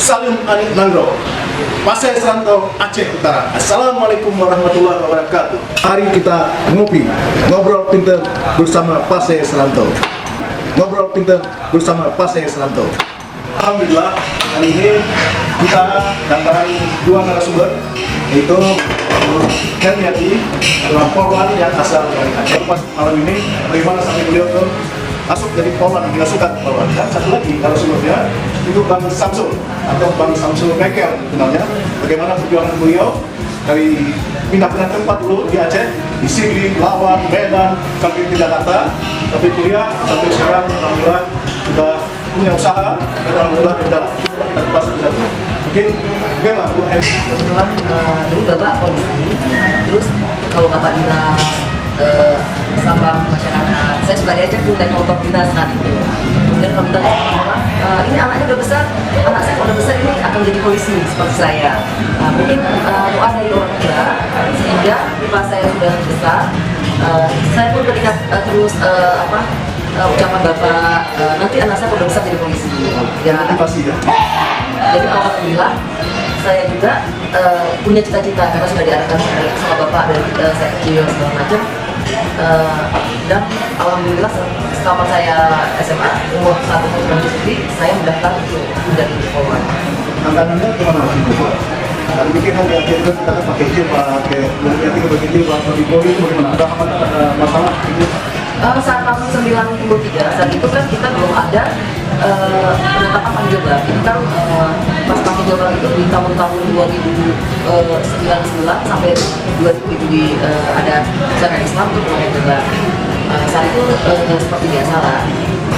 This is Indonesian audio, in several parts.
Salim Anik Nangro, Pasai Serantau, Aceh Utara. Assalamualaikum warahmatullahi wabarakatuh. Hari kita ngopi, ngobrol pintar bersama Pasai Serantau. Ngobrol pintar bersama Pasai Serantau. Alhamdulillah, hari ini kita datangi dua narasumber, yaitu Hermiati adalah polwan yang asal dari Aceh. Pas malam ini, bagaimana sampai beliau tuh masuk jadi polwan, tidak suka polwan. Dan satu lagi narasumbernya itu Bang Samsul atau Bang Samsul Bengkel kenalnya. Bagaimana perjuangan beliau dari pindah-pindah tempat dulu di Aceh, di Sigli, Lawang, Medan, sampai di Jakarta, tapi kuliah sampai sekarang alhamdulillah sudah punya usaha dan alhamdulillah berjalan dan pas berjalan. Mungkin bagaimana Bu Em? Kebetulan dulu Bapak polisi, terus kalau Bapak dinas sama masyarakat, saya suka diajak tuh naik motor dinas saat itu. Kemudian kalau kita ini anaknya udah besar, anak saya udah besar ini akan jadi polisi seperti saya. Mungkin doa dari orang tua sehingga pas saya sudah besar, saya pun terikat terus ucapan Bapak, nanti anak saya udah besar jadi polisi. Ya, Motivasi ya. jadi alhamdulillah saya juga punya cita-cita karena sudah diarahkan sama Bapak dari saya kecil segala macam. Dan alhamdulillah selama saya SMA umur 1 tahun jadi saya mendaftar untuk menjadi polwan. Tantangannya kemana lagi Bu? Tadi bikin hal yang kita pakai jilbab, pakai pakai jilbab, pakai poli itu bagaimana? Ada masalah gitu? Saat tahun 93 saat itu kan kita belum ada penetapan panggilan. Itu kan pas panggilan itu di tahun-tahun 2009 sampai 2000 di ada syariat Islam untuk panggilan. Saat itu seperti biasa lah.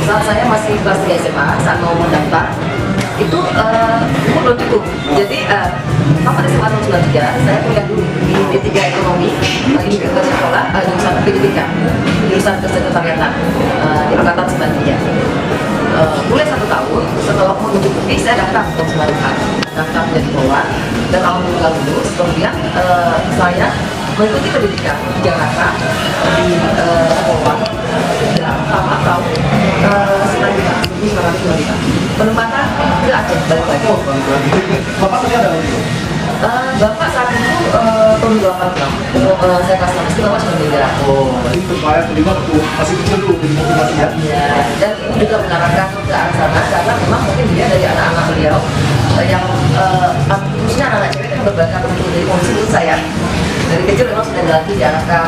Saat saya masih kelas 3 SMA, saat mau mendaftar itu umur belum cukup. Jadi pada SMA tahun 93 saya kuliah dulu di D3 Ekonomi, ini ke sekolah jurusan pendidikan, jurusan kesekretariatan di angkatan 93. Mulai 1 tahun setelah umur mencukupi saya daftar tahun 94, daftar menjadi polwan dan alhamdulillah lulus. Kemudian saya mengikuti pendidikan di Jakarta di polwan tamat tahun 1995. Penempatan ke Aceh balik lagi. Bapak tadi ada lagi? Bapak saat itu tahun 86, saya kelas 6 itu Bapak sudah meninggal. Oh, jadi supaya terlibat waktu masih kecil dulu di motivasi ya? Ya, dan juga mengarahkan ke arah sana karena memang mungkin dia dari anak-anak beliau yang khususnya anak-anak cewek yang berbakat untuk jadi polisi menurut saya. Dari kecil memang sudah dilatih diarahkan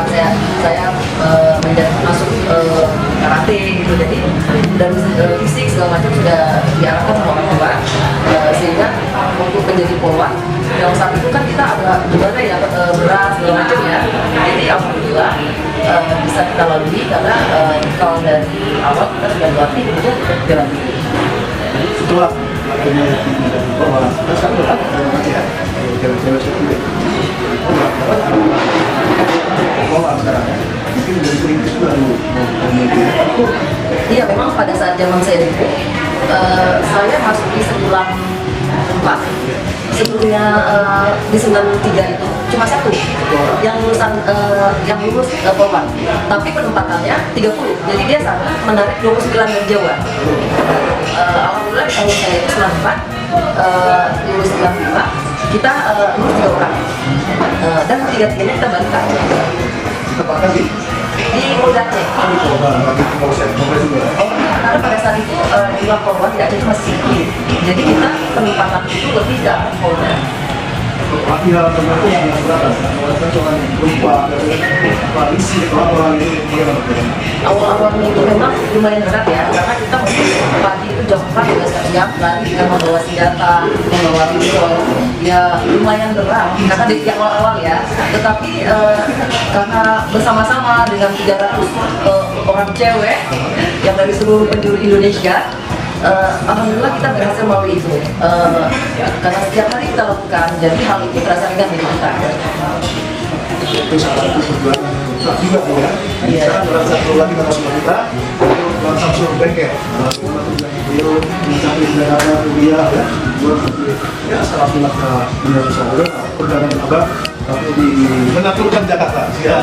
saya menjadi masuk karate gitu, jadi dari fisik segala macam sudah diarahkan sama orang tua sehingga untuk menjadi polwan yang saat itu kan kita agak gimana ya berat segala macam ya, jadi alhamdulillah bisa kita lalui karena kalau dari awal kita sudah dilatih kemudian kita jalan. Setelah akhirnya di bawah, terus kan berapa dengan ya? Cewek-cewek seperti itu. Bawah sekarang ya? Mungkin dari perintis baru mau. Iya, memang pada saat zaman saya dulu, saya masuk di sebulan 4. Sebelumnya di 93 itu cuma 1 yang lulusan yang lulus polwan, tapi penempatannya 30. Jadi dia sangat menarik 29 dari Jawa. Alhamdulillah di tahun saya itu 94, lulus 95, kita lulus 3 orang. Dan 3-3-nya kita balik ke Aceh. Kita pakai Di Polda Aceh. Karena pada saat itu di luar polwan tidak ada cuma sipil, jadi kita penempatan itu lebih ke polda. Latihan tertentu yang berapa? Kalau cuma berupa koalisi orang-orang itu bagaimana? Awal-awalnya itu memang lumayan berat ya, karena kita mesti pagi itu jam 4 sudah siap lari dengan membawa senjata, membawa pistol, ya lumayan berat karena di awal-awal ya. Tetapi karena bersama-sama dengan 300 orang cewek yang dari seluruh penjuru Indonesia, alhamdulillah kita berhasil melalui itu. Karena setiap hari kita lakukan, jadi hal itu terasa ringan di kita. Itu salah satu perjuangan besar juga ya. Sekarang berasa satu lagi narasumber kita, Bang Samsul Bengkel. Beliau mencapai negara kuliah ya, ya alhamdulillah menjadi saudara perjalanan abang tapi di menaklukkan Jakarta. Ya,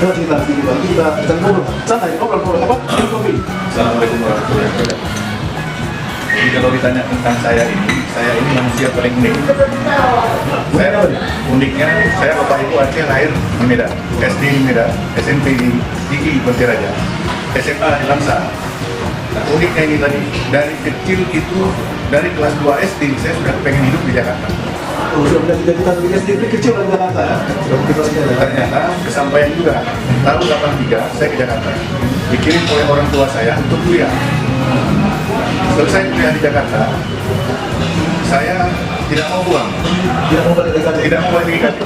kita cerita sedikit lagi kita ngobrol santai, ngobrol apa? Minum kopi. Assalamualaikum warahmatullahi wabarakatuh. Jadi kalau ditanya tentang saya ini manusia paling unik. Saya uniknya, saya bapak ibu Aceh lahir di Medan, SD di Medan, SMP di Igi Banteraja, SMA di Langsa. Nah, uniknya ini tadi, dari kecil itu, dari kelas 2 SD saya sudah pengen hidup di Jakarta. Oh, sudah cita-cita dari SD itu kecil dari Jakarta ya? Sudah motivasinya ya? Ternyata kesampaian juga. Tahun 83 saya ke Jakarta, dikirim oleh orang tua saya untuk kuliah. Selesai kuliah di Jakarta, saya tidak mau pulang, Tidak mau balik lagi. tidak mau balik lagi.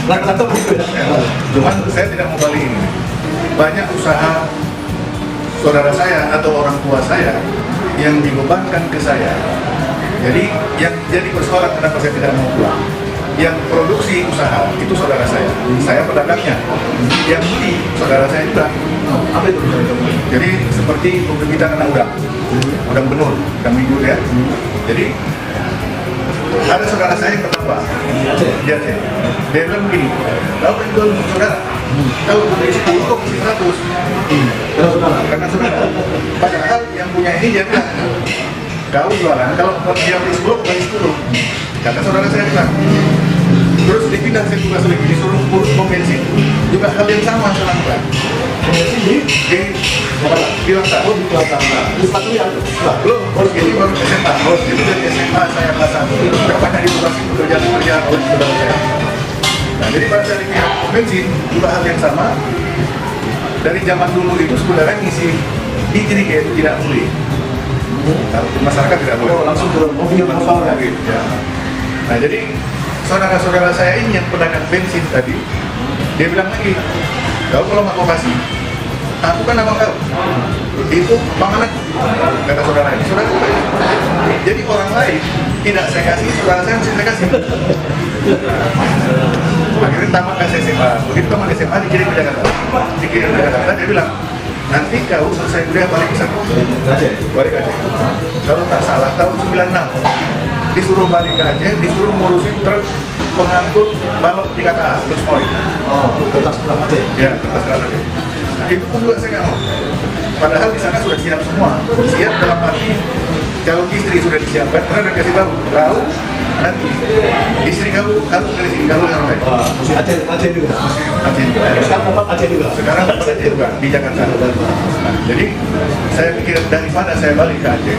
Rata-rata begitu ya? Cuman saya tidak mau balik ini. Banyak usaha saudara saya atau orang tua saya yang dibebankan ke saya. Jadi yang jadi persoalan kenapa saya tidak mau pulang. Yang produksi usaha itu saudara saya pedagangnya. Yang beli saudara saya juga. Apa itu? Jadi seperti pembibitan anak udang benur, udang minggu ya. Jadi ada saudara saya yang pertama, dia bilang begini, kau kan jual untuk saudara, kau beli 10 kok beli 100. Karena saudara, padahal yang punya ini dia bilang, kau jualan, kalau dia beli 10 beli 10. Karena saudara saya bilang. Terus dipindah saya tugas lagi, disuruh urus pom bensin. Juga hal yang sama saya lakukan. Di Langsa. Oh, di belakang. Di sepatu yang Belum, ini baru SMA. Itu dari SMA saya kelas 1. Kepada edukasi pekerjaan oleh saudara saya. Nah, jadi pada saat ini pom bensin juga hal yang sama. Dari zaman dulu itu sebenarnya ngisi di tiga itu tidak boleh. Kalau masyarakat tidak boleh. Oh, langsung ke mobil kapal ya? Ya. Nah, jadi saudara-saudara saya ini yang pedagang bensin tadi, dia bilang lagi, kau kalau nggak mau kasih, aku kan abang kau, itu bang anak, kata saudara ini, saudara itu. Jadi orang lain tidak saya kasih, saudara saya mesti saya kasih. Akhirnya tamat SMA, begitu tamat SMA dikirim ke Jakarta, dia bilang, nanti kau selesai kuliah balik ke sana, balik ke Aceh. Kalau tak salah tahun 96 disuruh balik ke Aceh, disuruh ngurusin truk pengangkut balok di KTA, terus Mori. Oh, kertas pulang Aceh. Ya, kertas Aceh. Nah, itu pun juga saya nggak mau. Padahal di sana sudah siap semua. Siap dalam arti calon istri sudah disiapkan, karena udah kasih tahu, kau nanti istri kau harus dari sini, kalau yang lain. Masih Aceh juga. Aceh juga. Sekarang tempat Aceh juga. Sekarang dapat Aceh juga di Jakarta. Nah, jadi saya pikir daripada saya balik ke Aceh,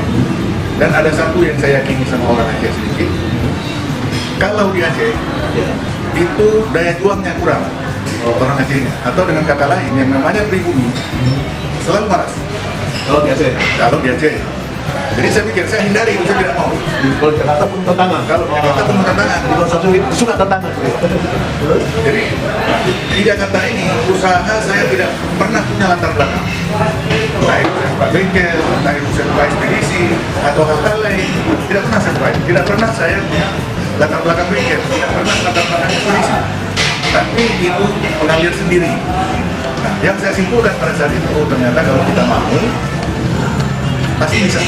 dan ada satu yang saya yakini sama orang Aceh sedikit, kalau di Aceh itu daya juangnya kurang orang Acehnya, atau dengan kata lain yang namanya pribumi selalu malas Kalau di Aceh. kalau di Aceh. Jadi saya pikir saya hindari itu, saya tidak mau. Kalau di Jakarta pun tantangan. Kalau di Jakarta pun tantangan. Di Kota Satu itu suka tantangan. Jadi di Jakarta ini usaha saya tidak pernah punya latar belakang. Nah, itu saya buka bengkel, nah itu saya buka ekspedisi atau hal-hal lain. Tidak pernah saya buka. Tidak pernah saya punya latar belakang bengkel, tidak pernah latar belakang ekspedisi. Tapi itu mengalir sendiri. Nah, yang saya simpulkan pada saat itu, ternyata kalau kita mau, pasti bisa.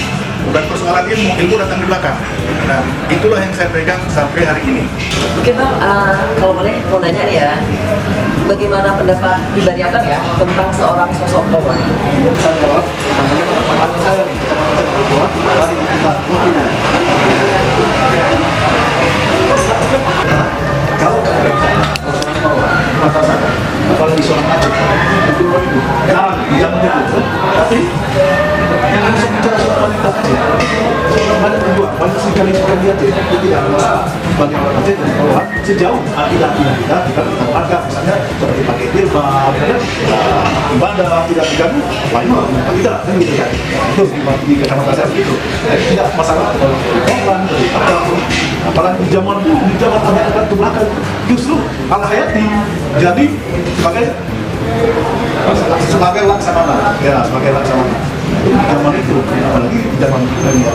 Bukan persoalan ilmu datang di belakang. Nah, itulah yang saya pegang sampai hari ini. Oke bang, kalau boleh mau nanya nih ya, bagaimana pendapat pribadi Abang ya tentang seorang sosok Bapak? Saya jawab, teman saya nih, mari kita ngopi. Kalau mata saya, apalagi seorang Aceh, itu jarang di zaman itu. Tapi yang bisa bicara soal wanita Aceh, banyak kedua, banyak sekali dia tidak masalah bagi orang Aceh dan orang sejauh tidak kita agak misalnya seperti pakai jilbab, ibadah tidak diganggu, lain tidak kan gitu ya. Itu di kacamata saya begitu. Jadi tidak masalah orang apapun. Apalagi di zaman ada ke belakang, justru al hayati jadi sebagai laksamana, ya sebagai laksamana. Itu di zaman itu, apalagi di zaman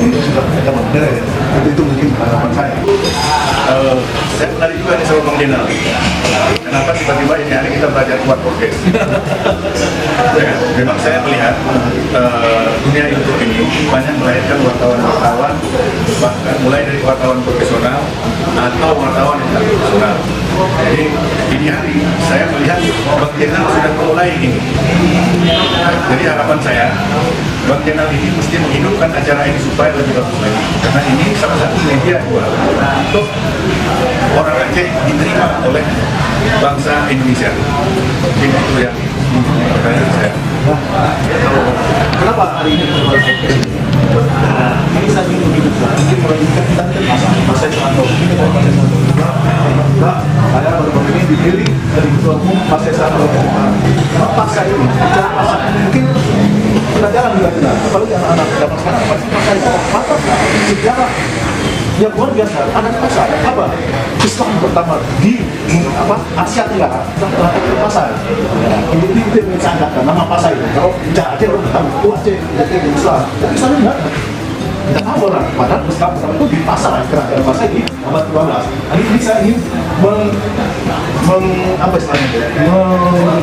itu sudah zaman modern ya. Itu mungkin harapan saya. Saya kenali juga nih sama Bang Denal. kenapa tiba-tiba ini hari kita belajar buat podcast. Ya, memang saya melihat dunia YouTube ini banyak melahirkan wartawan-wartawan, bahkan mulai dari wartawan profesional atau wartawan yang tak profesional. Jadi ini hari saya melihat Bang Jenal sudah mulai ini. Jadi harapan saya Bang Jenal ini mesti menghidupkan acara ini supaya lebih bagus lagi. Karena ini salah satu media juga untuk orang Aceh diterima oleh bangsa Indonesia. Jadi itu yang pertanyaan saya. Kenapa hari ini ini saya ingin hidup, mungkin melanjutkan kita ke masa Isranto. Ini dari masa Isranto. Saya baru-baru ini dipilih dari ketua umum masa Isranto. Paksa ini, paksa mungkin pelajaran juga kita, apalagi anak-anak zaman sekarang pasti paksa itu mantap sejarah yang luar biasa. Anak paksa apa? Islam pertama di Asia Tenggara pasar. Ini kita mencandakan nama pasar itu. Kalau bicara Aceh orang tahu, Aceh jadi Islam. Tapi Islam enggak. Kita tahu orang, padahal Islam pertama itu di pasar, kerajaan pasar di abad 12. Ini bisa ingin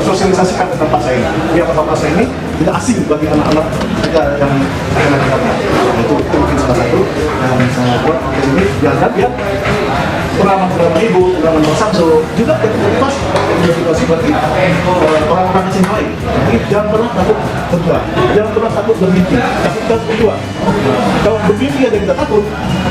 mensosialisasikan tentang pasar ini. Biar pasar ini tidak asing bagi anak-anak kita yang akan datang. Itu mungkin salah satu yang saya buat di sini. Biar pengalaman ibu, pengalaman Bang Samsul juga pas edukasi bagi orang-orang Aceh lain. Jadi jangan pernah takut berdoa, jangan pernah takut bermimpi, takut berdoa. Kalau bermimpi ada kita takut,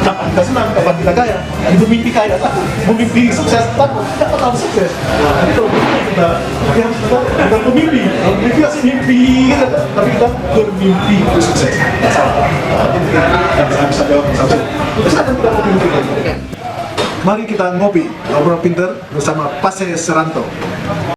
kapan kita senang, kapan kita kaya. Jadi bermimpi kaya takut, bermimpi sukses takut, kita tahu sukses. Jadi kalau bermimpi kita harus bukan bermimpi, bermimpi masih mimpi, tapi kita bermimpi untuk sukses. Tidak salah. Jadi yang saya bisa jawab Bang Samsul. Terus kita bermimpi. Mari kita ngopi, ngobrol pinter bersama Pase Seranto.